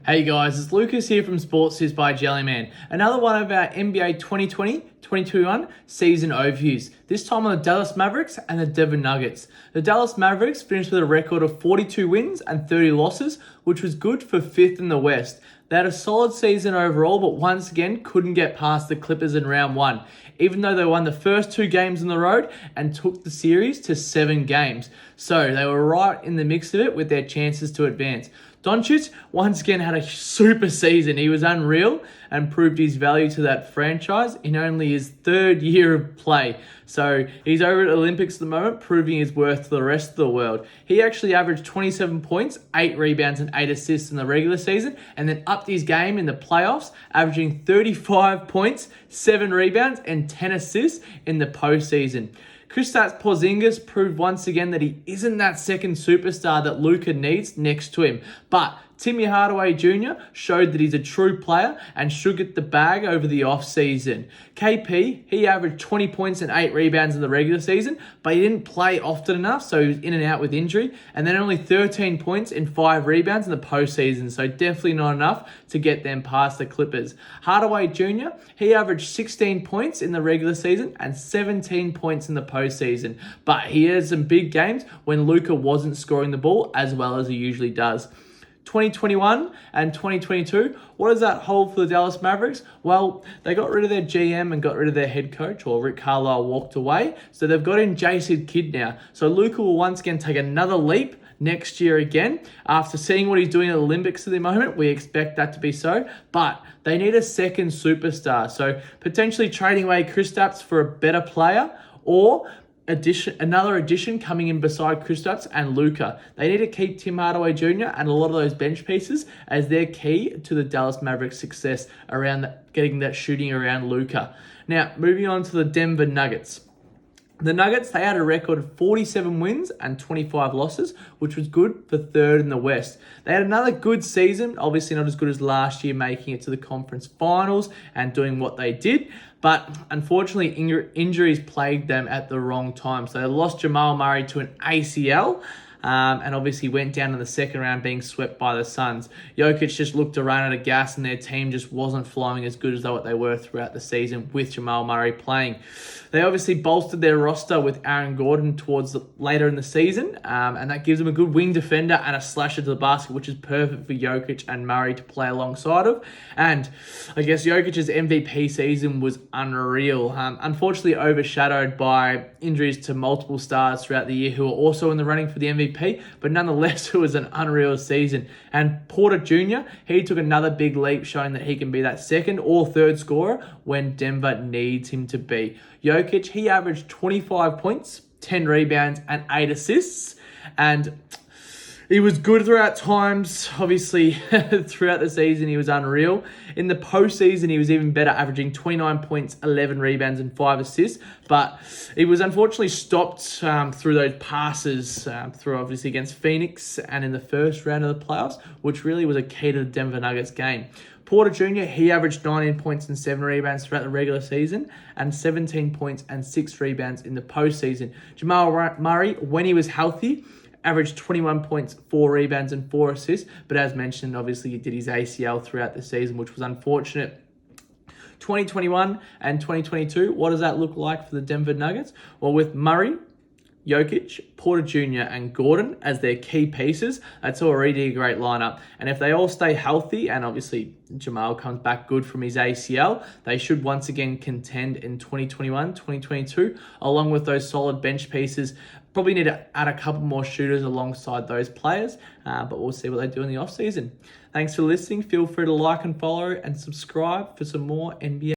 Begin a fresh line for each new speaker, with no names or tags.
Hey guys, it's Lucas here from Sports Tips by Jellyman. Another one of our NBA 2020-2021 season overviews. This time on the Dallas Mavericks and the Denver Nuggets. The Dallas Mavericks finished with a record of 42 wins and 30 losses, which was good for 5th in the West. They had a solid season overall, but once again couldn't get past the Clippers in round one, even though they won the first 2 games on the road and took the series to 7 games. So they were right in the mix of it with their chances to advance. Doncic once again had a super season. He was unreal and proved his value to that franchise in only his 3rd year of play. So he's over at Olympics at the moment, proving his worth to the rest of the world. He actually averaged 27 points, 8 rebounds and 8 assists in the regular season, and then upped his game in the playoffs, averaging 35 points, 7 rebounds and 10 assists in the postseason. Kristaps Porzingis proved once again that he isn't that second superstar that Luka needs next to him. But Timmy Hardaway Jr. showed that he's a true player and should get the bag over the offseason. KP, he averaged 20 points and 8 rebounds in the regular season, but he didn't play often enough, so he was in and out with injury. And then only 13 points and 5 rebounds in the postseason, so definitely not enough to get them past the Clippers. Hardaway Jr., he averaged 16 points in the regular season and 17 points in the postseason. But he had some big games when Luka wasn't scoring the ball as well as he usually does. 2021 and 2022, what does that hold for the Dallas Mavericks? Well, they got rid of their GM and got rid of their head coach, or Rick Carlisle walked away. So they've got in Jason Kidd now. So Luka will once again take another leap next year again. After seeing what he's doing at the Olympics at the moment, we expect that to be so. But they need a second superstar. So potentially trading away Kristaps for a better player, or another addition coming in beside Kristaps and Luka. They need to keep Tim Hardaway Jr. and a lot of those bench pieces as their key to the Dallas Mavericks' success around getting that shooting around Luka. Now, moving on to the Denver Nuggets. The Nuggets, they had a record of 47 wins and 25 losses, which was good for 3rd in the West. They had another good season, obviously not as good as last year, making it to the conference finals and doing what they did. But unfortunately, injuries plagued them at the wrong time. So they lost Jamal Murray to an ACL. And obviously went down in the second round being swept by the Suns. Jokic just looked to run out of gas and their team just wasn't flowing as good as what they were throughout the season with Jamal Murray playing. They obviously bolstered their roster with Aaron Gordon towards later in the season, and that gives them a good wing defender and a slasher to the basket, which is perfect for Jokic and Murray to play alongside of. And I guess Jokic's MVP season was unreal, unfortunately overshadowed by injuries to multiple stars throughout the year who were also in the running for the MVP. But nonetheless, it was an unreal season. And Porter Jr., he took another big leap, showing that he can be that 2nd or 3rd scorer when Denver needs him to be. Jokic, he averaged 25 points, 10 rebounds, and 8 assists. And he was good throughout times. Obviously, throughout the season, he was unreal. In the postseason, he was even better, averaging 29 points, 11 rebounds, and 5 assists. But he was unfortunately stopped through those passes, through obviously against Phoenix and in the first round of the playoffs, which really was a key to the Denver Nuggets game. Porter Jr., he averaged 19 points and 7 rebounds throughout the regular season and 17 points and 6 rebounds in the postseason. Jamal Murray, when he was healthy, averaged 21 points, 4 rebounds, and 4 assists. But as mentioned, obviously he did his ACL throughout the season, which was unfortunate. 2021 and 2022, what does that look like for the Denver Nuggets? Well, with Murray, Jokic, Porter Jr. and Gordon as their key pieces, that's already a great lineup. And if they all stay healthy, and obviously Jamal comes back good from his ACL, they should once again contend in 2021, 2022, along with those solid bench pieces. Probably need to add a couple more shooters alongside those players, but we'll see what they do in the offseason. Thanks for listening. Feel free to like and follow and subscribe for some more NBA